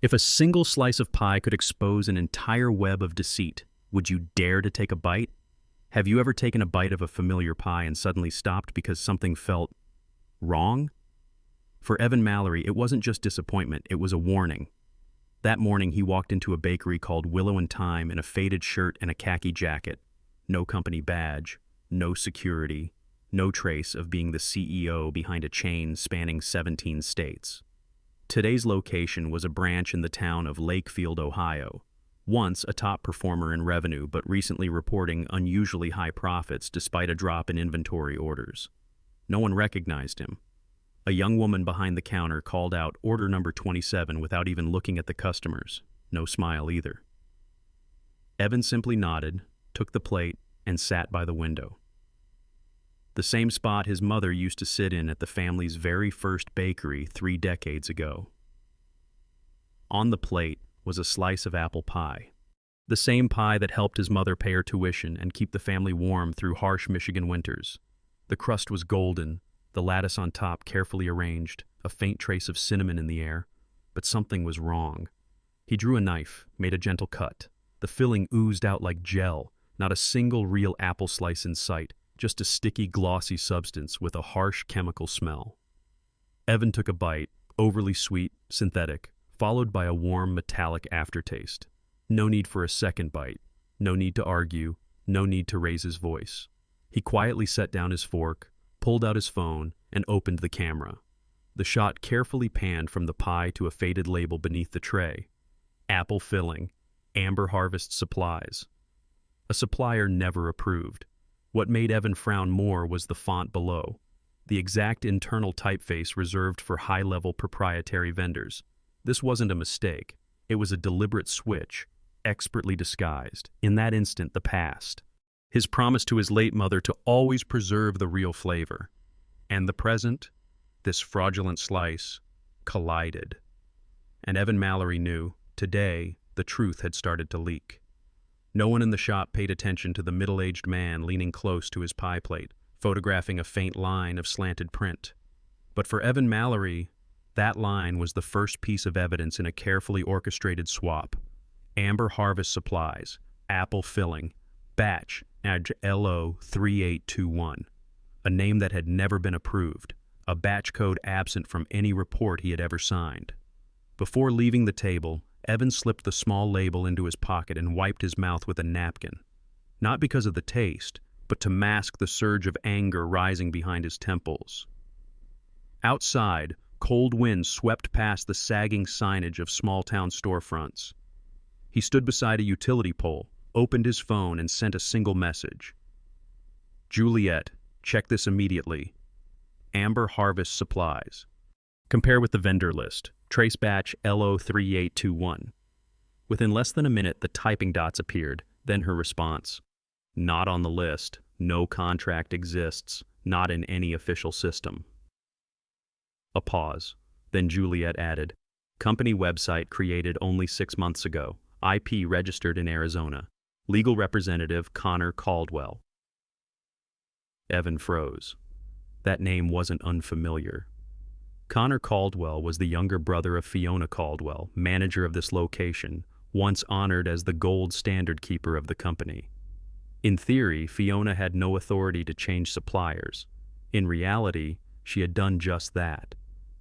If a single slice of pie could expose an entire web of deceit, would you dare to take a bite? Have you ever taken a bite of a familiar pie and suddenly stopped because something felt wrong? For Evan Mallory, it wasn't just disappointment, it was a warning. That morning, he walked into a bakery called Willow and Thyme in a faded shirt and a khaki jacket. No company badge, no security, no trace of being the CEO behind a chain spanning 17 states. Today's location was a branch in the town of Lakefield, Ohio, once a top performer in revenue but recently reporting unusually high profits despite a drop in inventory orders. No one recognized him. A young woman behind the counter called out order number 27 without even looking at the customers. No smile either. Evan simply nodded, took the plate, and sat by the window. The same spot his mother used to sit in at the family's very first bakery 3 decades ago. On the plate was a slice of apple pie. The same pie that helped his mother pay her tuition and keep the family warm through harsh Michigan winters. The crust was golden, the lattice on top carefully arranged, a faint trace of cinnamon in the air. But something was wrong. He drew a knife, made a gentle cut. The filling oozed out like gel, not a single real apple slice in sight, just a sticky, glossy substance with a harsh chemical smell. Evan took a bite, overly sweet, synthetic, followed by a warm, metallic aftertaste. No need for a second bite, no need to argue, no need to raise his voice. He quietly set down his fork, pulled out his phone, and opened the camera. The shot carefully panned from the pie to a faded label beneath the tray. Apple filling, Amber Harvest Supplies. A supplier never approved. What made Evan frown more was the font below, the exact internal typeface reserved for high-level proprietary vendors. This wasn't a mistake. It was a deliberate switch, expertly disguised. In that instant, the past. His promise to his late mother to always preserve the real flavor. And the present, this fraudulent slice, collided. And Evan Mallory knew, today, the truth had started to leak. No one in the shop paid attention to the middle-aged man leaning close to his pie plate, photographing a faint line of slanted print. But for Evan Mallory, that line was the first piece of evidence in a carefully orchestrated swap. Amber Harvest Supplies, apple filling, batch, LO3821, a name that had never been approved, a batch code absent from any report he had ever signed. Before leaving the table, Evan slipped the small label into his pocket and wiped his mouth with a napkin. Not because of the taste, but to mask the surge of anger rising behind his temples. Outside, cold winds swept past the sagging signage of small-town storefronts. He stood beside a utility pole, opened his phone, and sent a single message. Juliet, check this immediately. Amber Harvest Supplies. Compare with the vendor list. Trace batch LO3821. Within less than a minute, the typing dots appeared, then her response. Not on the list. No contract exists. Not in any official system. A pause. Then Juliet added, company website created only 6 months ago. IP registered in Arizona. Legal representative Connor Caldwell. Evan froze. That name wasn't unfamiliar. Connor Caldwell was the younger brother of Fiona Caldwell, manager of this location, once honored as the gold standard keeper of the company. In theory, Fiona had no authority to change suppliers. In reality, she had done just that,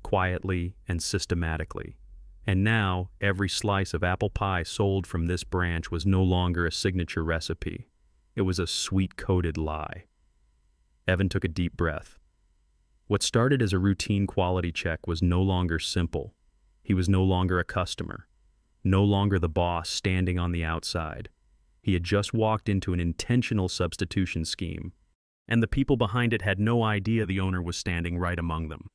quietly and systematically. And now, every slice of apple pie sold from this branch was no longer a signature recipe. It was a sweet-coated lie. Evan took a deep breath. What started as a routine quality check was no longer simple. He was no longer a customer, no longer the boss standing on the outside. He had just walked into an intentional substitution scheme, and the people behind it had no idea the owner was standing right among them.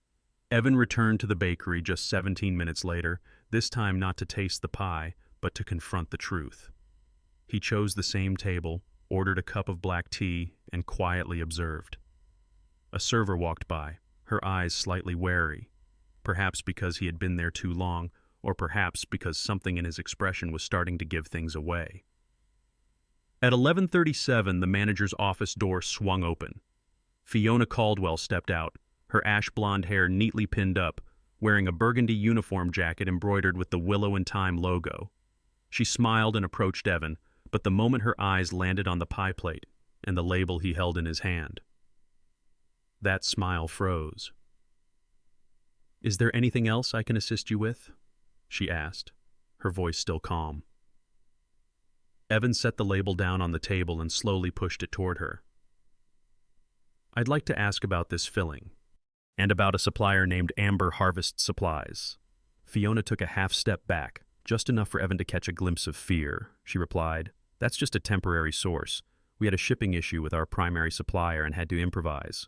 Evan returned to the bakery just 17 minutes later, this time not to taste the pie, but to confront the truth. He chose the same table, ordered a cup of black tea, and quietly observed. A server walked by, her eyes slightly wary, perhaps because he had been there too long, or perhaps because something in his expression was starting to give things away. At 11:37, the manager's office door swung open. Fiona Caldwell stepped out, her ash blonde hair neatly pinned up, wearing a burgundy uniform jacket embroidered with the Willow and Time logo. She smiled and approached Evan, but the moment her eyes landed on the pie plate and the label he held in his hand, that smile froze. "Is there anything else I can assist you with?" she asked, her voice still calm. Evan set the label down on the table and slowly pushed it toward her. "I'd like to ask about this filling, and about a supplier named Amber Harvest Supplies." Fiona took a half step back, just enough for Evan to catch a glimpse of fear. She replied, "That's just a temporary source. We had a shipping issue with our primary supplier and had to improvise."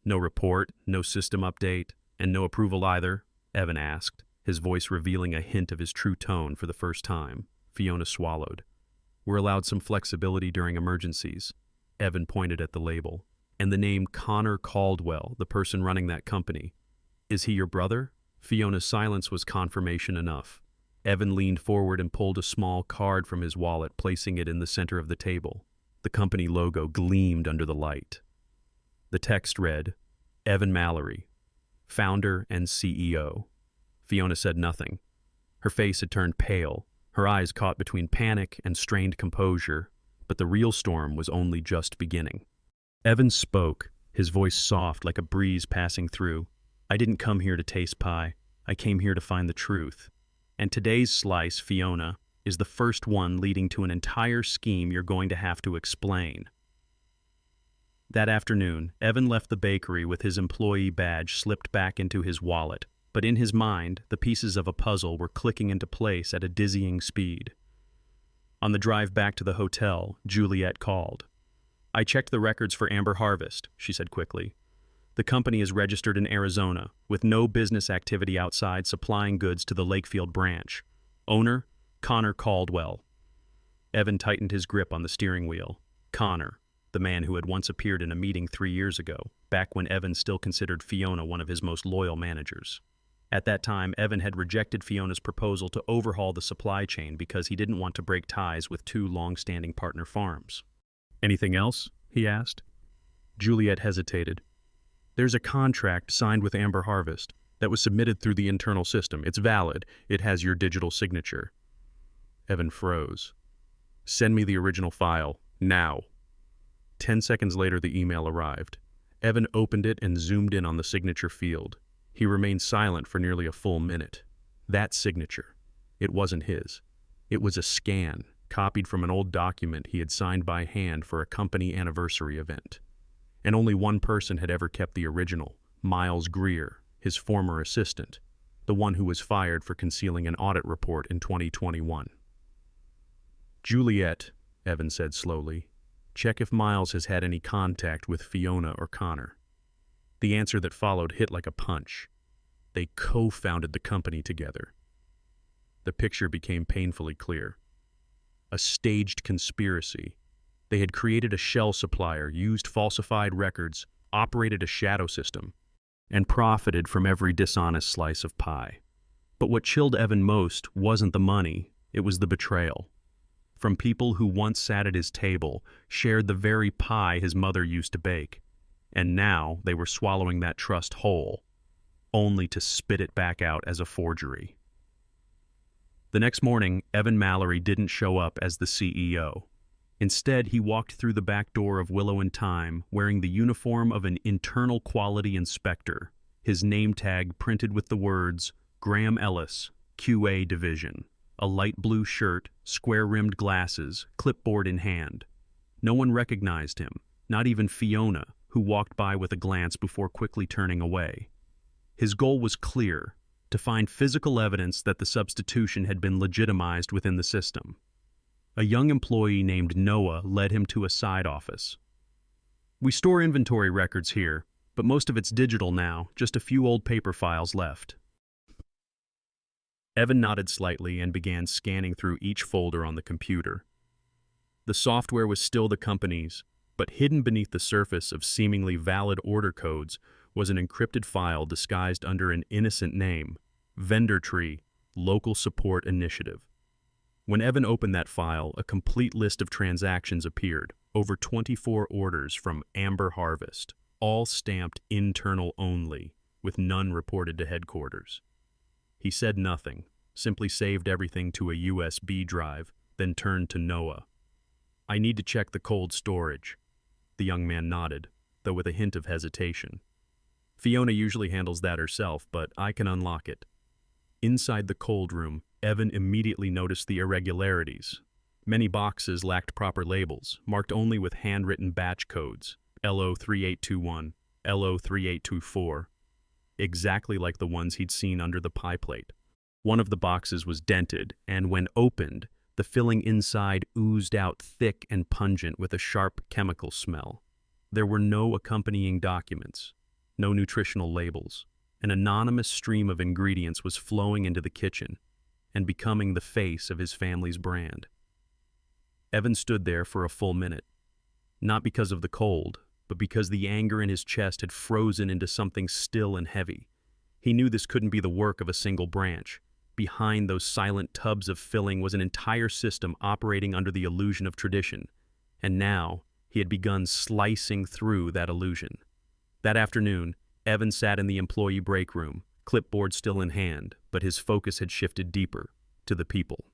"No report, no system update, and no approval either?" Evan asked, his voice revealing a hint of his true tone for the first time. Fiona swallowed. "We're allowed some flexibility during emergencies." Evan pointed at the label. "And the name Connor Caldwell, the person running that company. Is he your brother?" Fiona's silence was confirmation enough. Evan leaned forward and pulled a small card from his wallet, placing it in the center of the table. The company logo gleamed under the light. The text read, "Evan Mallory, founder and CEO." Fiona said nothing. Her face had turned pale, her eyes caught between panic and strained composure, but the real storm was only just beginning. Evan spoke, his voice soft like a breeze passing through. "I didn't come here to taste pie. I came here to find the truth. And today's slice, Fiona, is the first one leading to an entire scheme you're going to have to explain." That afternoon, Evan left the bakery with his employee badge slipped back into his wallet, but in his mind, the pieces of a puzzle were clicking into place at a dizzying speed. On the drive back to the hotel, Juliet called. "I checked the records for Amber Harvest," she said quickly. "The company is registered in Arizona, with no business activity outside supplying goods to the Lakefield branch. Owner, Connor Caldwell." Evan tightened his grip on the steering wheel. Connor, the man who had once appeared in a meeting 3 years ago, back when Evan still considered Fiona one of his most loyal managers. At that time, Evan had rejected Fiona's proposal to overhaul the supply chain because he didn't want to break ties with two long-standing partner farms. "Anything else?" he asked. Juliet hesitated. "There's a contract signed with Amber Harvest that was submitted through the internal system. It's valid. It has your digital signature." Evan froze. "Send me the original file, now." 10 seconds later, the email arrived. Evan opened it and zoomed in on the signature field. He remained silent for nearly a full minute. That signature. It wasn't his. It was a scan, copied from an old document he had signed by hand for a company anniversary event. And only one person had ever kept the original, Miles Greer, his former assistant, the one who was fired for concealing an audit report in 2021. "Juliet," Evan said slowly, "check if Miles has had any contact with Fiona or Connor." The answer that followed hit like a punch. They co-founded the company together. The picture became painfully clear. A staged conspiracy. They had created a shell supplier, used falsified records, operated a shadow system, and profited from every dishonest slice of pie. But what chilled Evan most wasn't the money, it was the betrayal. From people who once sat at his table, shared the very pie his mother used to bake, and now they were swallowing that trust whole, only to spit it back out as a forgery. The next morning, Evan Mallory didn't show up as the CEO. Instead, he walked through the back door of Willow and Time wearing the uniform of an internal quality inspector, his name tag printed with the words, "Graham Ellis, QA Division." A light blue shirt, square-rimmed glasses, clipboard in hand. No one recognized him, not even Fiona, who walked by with a glance before quickly turning away. His goal was clear, to find physical evidence that the substitution had been legitimized within the system. A young employee named Noah led him to a side office. "We store inventory records here, but most of it's digital now, just a few old paper files left." Evan nodded slightly and began scanning through each folder on the computer. The software was still the company's, but hidden beneath the surface of seemingly valid order codes was an encrypted file disguised under an innocent name, Vendor Tree, Local Support Initiative. When Evan opened that file, a complete list of transactions appeared, over 24 orders from Amber Harvest, all stamped internal only. with none reported to headquarters. He said nothing, simply saved everything to a USB drive, then turned to Noah. "I need to check the cold storage." The young man nodded, though with a hint of hesitation. "Fiona usually handles that herself, but I can unlock it." Inside the cold room, Evan immediately noticed the irregularities. Many boxes lacked proper labels, marked only with handwritten batch codes, LO3821, LO3824, exactly like the ones he'd seen under the pie plate. One of the boxes was dented, and when opened, the filling inside oozed out thick and pungent with a sharp chemical smell. There were no accompanying documents, no nutritional labels. An anonymous stream of ingredients was flowing into the kitchen and becoming the face of his family's brand. Evan stood there for a full minute, not because of the cold, but because the anger in his chest had frozen into something still and heavy. He knew this couldn't be the work of a single branch. Behind those silent tubs of filling was an entire system operating under the illusion of tradition, and now he had begun slicing through that illusion. That afternoon, Evan sat in the employee break room, clipboard still in hand, but his focus had shifted deeper, to the people.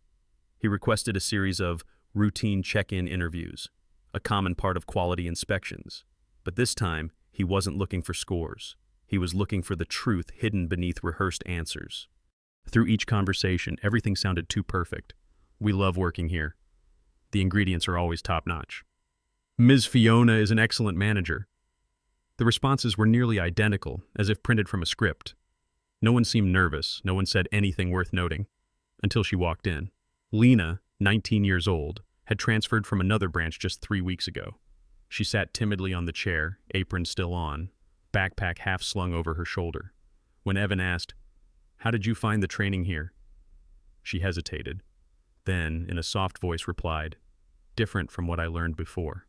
He requested a series of routine check-in interviews, a common part of quality inspections. But this time, he wasn't looking for scores. He was looking for the truth hidden beneath rehearsed answers. Through each conversation, everything sounded too perfect. "We love working here. The ingredients are always top-notch. Ms. Fiona is an excellent manager." The responses were nearly identical, as if printed from a script. No one seemed nervous, no one said anything worth noting, until she walked in. Lena, 19 years old, had transferred from another branch just 3 weeks ago. She sat timidly on the chair, apron still on, backpack half slung over her shoulder. When Evan asked, "How did you find the training here?" she hesitated. Then, in a soft voice, replied, "Different from what I learned before."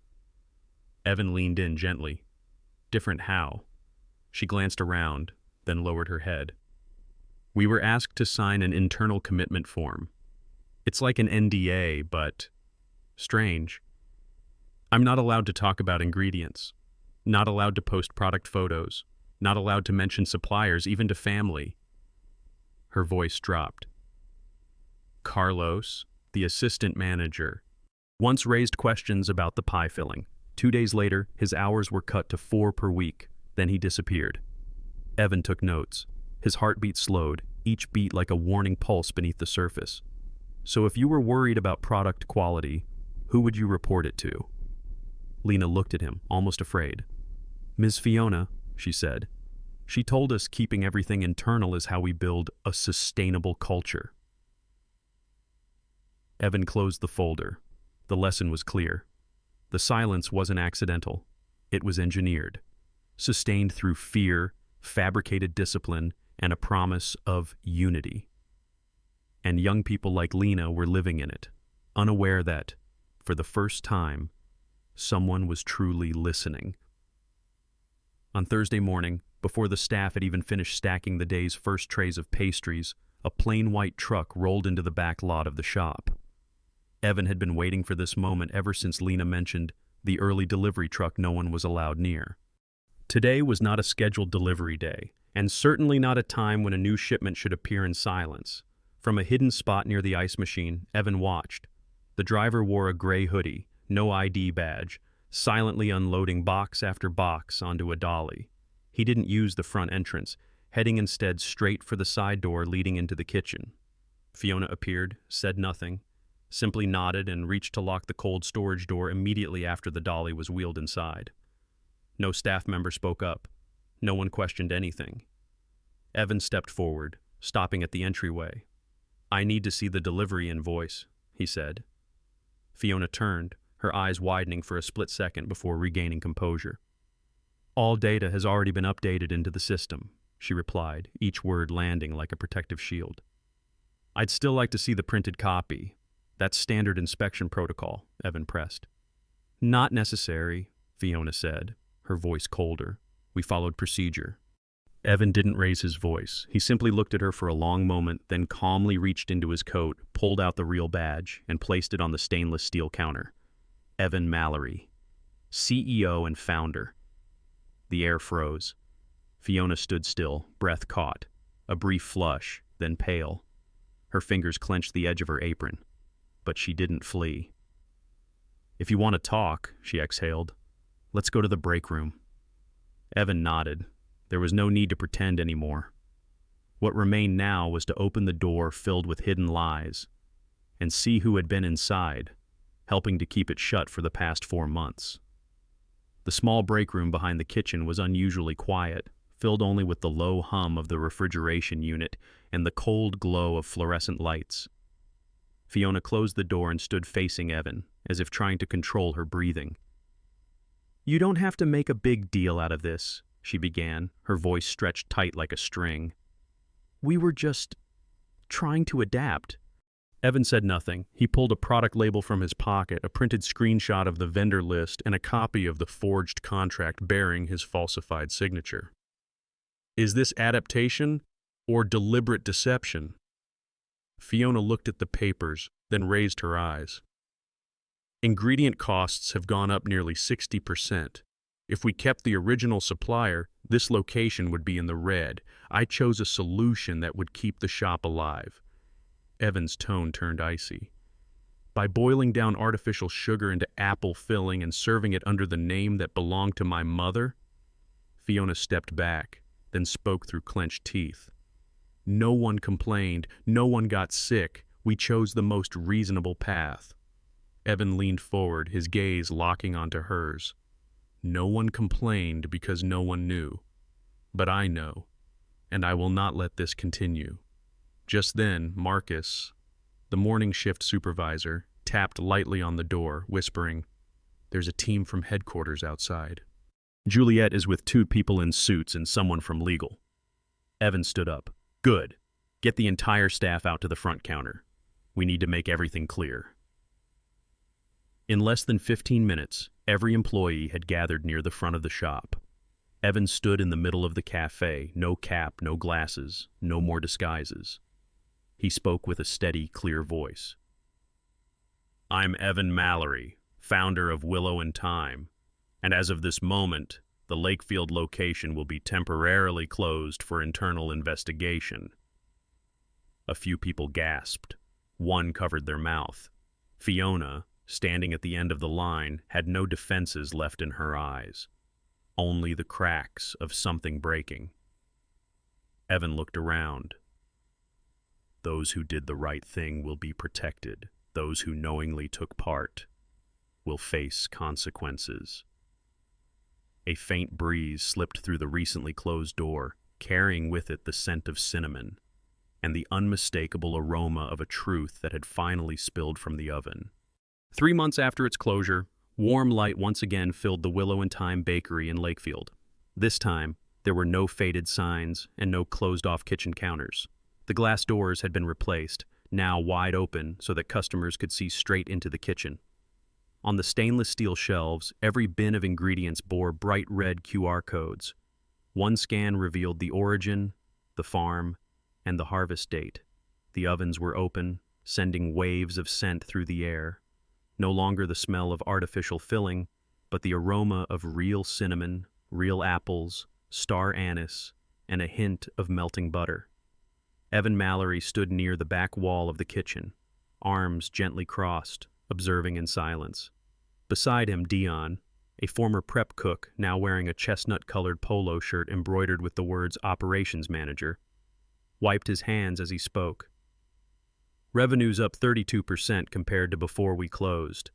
Evan leaned in gently. "Different how?" She glanced around, then lowered her head. "We were asked to sign an internal commitment form. It's like an NDA, but strange. I'm not allowed to talk about ingredients, not allowed to post product photos, not allowed to mention suppliers, even to family." Her voice dropped. Carlos, the assistant manager, once raised questions about the pie filling. 2 days later, his hours were cut to 4 per week. Then he disappeared. Evan took notes. His heartbeat slowed, each beat like a warning pulse beneath the surface. "So if you were worried about product quality, who would you report it to?" Lena looked at him, almost afraid. "Ms. Fiona," she said. "She told us keeping everything internal is how we build a sustainable culture." Evan closed the folder. The lesson was clear. The silence wasn't accidental. It was engineered, sustained through fear, fabricated discipline, and a promise of unity. And young people like Lena were living in it, unaware that, for the first time, someone was truly listening. On Thursday morning, before the staff had even finished stacking the day's first trays of pastries, a plain white truck rolled into the back lot of the shop. Evan had been waiting for this moment ever since Lena mentioned the early delivery truck no one was allowed near. Today was not a scheduled delivery day, and certainly not a time when a new shipment should appear in silence. From a hidden spot near the ice machine, Evan watched. The driver wore a gray hoodie, no ID badge, silently unloading box after box onto a dolly. He didn't use the front entrance, heading instead straight for the side door leading into the kitchen. Fiona appeared, said nothing, simply nodded and reached to lock the cold storage door immediately after the dolly was wheeled inside. No staff member spoke up. No one questioned anything. Evan stepped forward, stopping at the entryway. "I need to see the delivery invoice," he said. Fiona turned, her eyes widening for a split second before regaining composure. "All data has already been updated into the system," she replied, each word landing like a protective shield. "I'd still like to see the printed copy. That's standard inspection protocol," Evan pressed. "Not necessary," Fiona said, her voice colder. "We followed procedure." Evan didn't raise his voice. He simply looked at her for a long moment, then calmly reached into his coat, pulled out the real badge, and placed it on the stainless steel counter. Evan Mallory, CEO and founder. The air froze. Fiona stood still, breath caught. A brief flush, then pale. Her fingers clenched the edge of her apron. But she didn't flee. "If you want to talk," she exhaled, "let's go to the break room." Evan nodded. There was no need to pretend anymore. What remained now was to open the door filled with hidden lies and see who had been inside, helping to keep it shut for the past 4 months. The small break room behind the kitchen was unusually quiet, filled only with the low hum of the refrigeration unit and the cold glow of fluorescent lights. Fiona closed the door and stood facing Evan, as if trying to control her breathing. "You don't have to make a big deal out of this," she began, her voice stretched tight like a string. "We were just trying to adapt." Evan said nothing. He pulled a product label from his pocket, a printed screenshot of the vendor list, and a copy of the forged contract bearing his falsified signature. "Is this adaptation or deliberate deception?" Fiona looked at the papers, then raised her eyes. "Ingredient costs have gone up nearly 60%. If we kept the original supplier, this location would be in the red. I chose a solution that would keep the shop alive." Evan's tone turned icy. "By boiling down artificial sugar into apple filling and serving it under the name that belonged to my mother?" Fiona stepped back, then spoke through clenched teeth. "No one complained. No one got sick. We chose the most reasonable path." Evan leaned forward, his gaze locking onto hers. "No one complained because no one knew. But I know, and I will not let this continue." Just then, Marcus, the morning shift supervisor, tapped lightly on the door, whispering, "There's a team from headquarters outside." "Juliet is with 2 people in suits and someone from legal." Evan stood up. "Good. Get the entire staff out to the front counter. We need to make everything clear." In less than 15 minutes, every employee had gathered near the front of the shop. Evan stood in the middle of the cafe, no cap, no glasses, no more disguises. He spoke with a steady, clear voice. "I'm Evan Mallory, founder of Willow and Thyme, and as of this moment, the Lakefield location will be temporarily closed for internal investigation." A few people gasped. One covered their mouth. Fiona, standing at the end of the line, had no defenses left in her eyes, only the cracks of something breaking. Evan looked around. "Those who did the right thing will be protected. Those who knowingly took part will face consequences." A faint breeze slipped through the recently closed door, carrying with it the scent of cinnamon and the unmistakable aroma of a truth that had finally spilled from the oven. 3 months after its closure, warm light once again filled the Willow and Thyme bakery in Lakefield. This time, there were no faded signs and no closed-off kitchen counters. The glass doors had been replaced, now wide open so that customers could see straight into the kitchen. On the stainless steel shelves, every bin of ingredients bore bright red QR codes. One scan revealed the origin, the farm, and the harvest date. The ovens were open, sending waves of scent through the air. No longer the smell of artificial filling, but the aroma of real cinnamon, real apples, star anise, and a hint of melting butter. Evan Mallory stood near the back wall of the kitchen, arms gently crossed, observing in silence. Beside him, Dion, a former prep cook now wearing a chestnut-colored polo shirt embroidered with the words Operations Manager, wiped his hands as he spoke. "Revenue's up 32% compared to before we closed.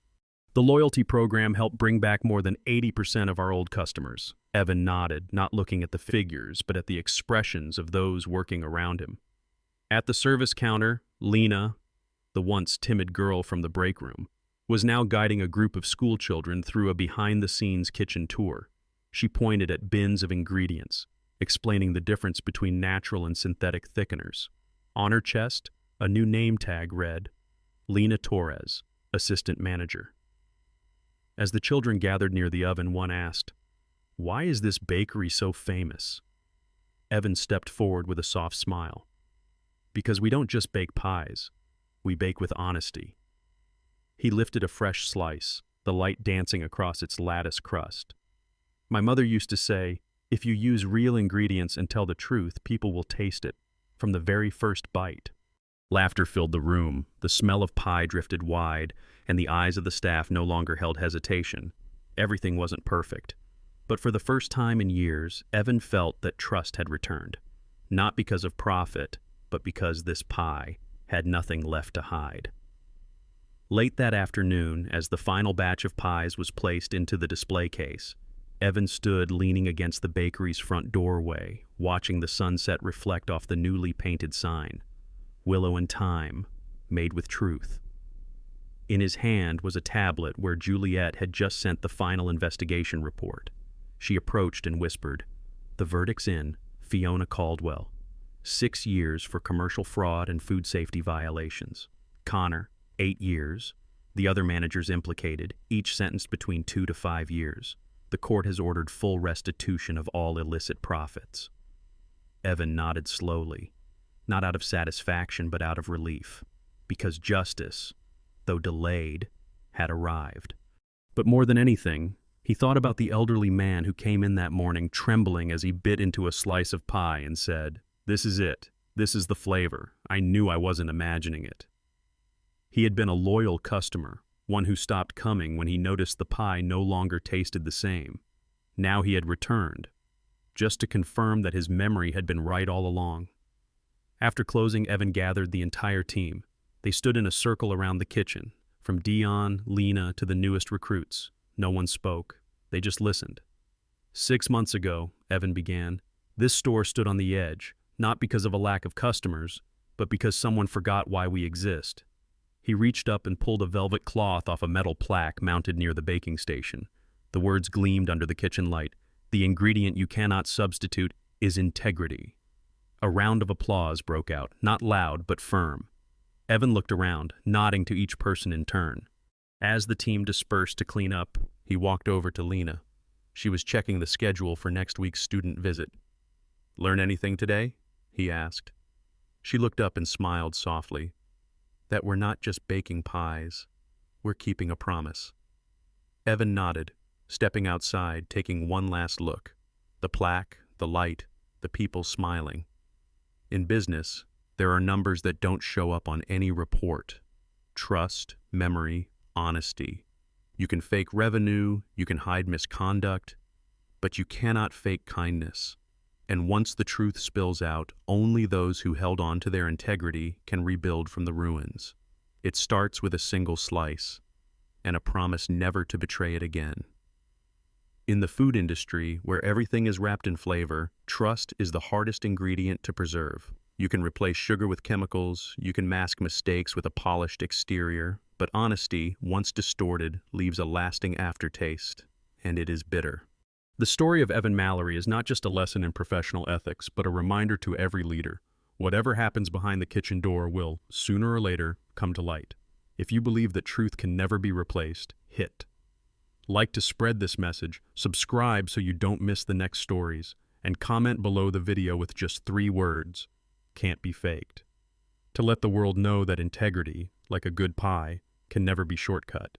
The loyalty program helped bring back more than 80% of our old customers." Evan nodded, not looking at the figures, but at the expressions of those working around him. At the service counter, Lena, the once timid girl from the break room, was now guiding a group of school children through a behind-the-scenes kitchen tour. She pointed at bins of ingredients, explaining the difference between natural and synthetic thickeners. On her chest, a new name tag read, "Lena Torres, Assistant Manager." As the children gathered near the oven, one asked, "Why is this bakery so famous?" Evan stepped forward with a soft smile. "Because we don't just bake pies, we bake with honesty." He lifted a fresh slice, the light dancing across its lattice crust. "My mother used to say, If you use real ingredients and tell the truth, people will taste it from the very first bite. Laughter filled the room, the smell of pie drifted wide, and the eyes of the staff no longer held hesitation. Everything wasn't perfect. But for the first time in years, Evan felt that trust had returned. Not because of profit, but because this pie had nothing left to hide. Late that afternoon, as the final batch of pies was placed into the display case, Evan stood leaning against the bakery's front doorway, watching the sunset reflect off the newly painted sign, "Willow and Thyme, made with truth." In his hand was a tablet where Juliet had just sent the final investigation report. She approached and whispered, "The verdict's in, Fiona Caldwell. 6 years for commercial fraud and food safety violations. Connor, 8 years. The other managers implicated, each sentenced between 2 to 5 years. The court has ordered full restitution of all illicit profits." Evan nodded slowly, not out of satisfaction but out of relief, because justice, though delayed, had arrived. But more than anything, he thought about the elderly man who came in that morning trembling as he bit into a slice of pie and said, "This is it. This is the flavor. I knew I wasn't imagining it." He had been a loyal customer, one who stopped coming when he noticed the pie no longer tasted the same. Now he had returned, just to confirm that his memory had been right all along. After closing, Evan gathered the entire team. They stood in a circle around the kitchen, from Dion, Lena, to the newest recruits. No one spoke. They just listened. 6 months ago, Evan began, this store stood on the edge, not because of a lack of customers, but because someone forgot why we exist. He reached up and pulled a velvet cloth off a metal plaque mounted near the baking station. The words gleamed under the kitchen light. "The ingredient you cannot substitute is integrity." A round of applause broke out, not loud but firm. Evan looked around, nodding to each person in turn. As the team dispersed to clean up, he walked over to Lena. She was checking the schedule for next week's student visit. "Learn anything today?" he asked. She looked up and smiled softly. "That we're not just baking pies, we're keeping a promise." Evan nodded, stepping outside, taking one last look. The plaque, the light, the people smiling. In business, there are numbers that don't show up on any report. Trust, memory, honesty. You can fake revenue, you can hide misconduct, but you cannot fake kindness. And once the truth spills out, only those who held on to their integrity can rebuild from the ruins. It starts with a single slice, and a promise never to betray it again. In the food industry, where everything is wrapped in flavor, trust is the hardest ingredient to preserve. You can replace sugar with chemicals, you can mask mistakes with a polished exterior, but honesty, once distorted, leaves a lasting aftertaste, and it is bitter. The story of Evan Mallory is not just a lesson in professional ethics, but a reminder to every leader. Whatever happens behind the kitchen door will, sooner or later, come to light. If you believe that truth can never be replaced, hit like to spread this message, subscribe so you don't miss the next stories, and comment below the video with just 3 words, "Can't be faked," to let the world know that integrity, like a good pie, can never be shortcut.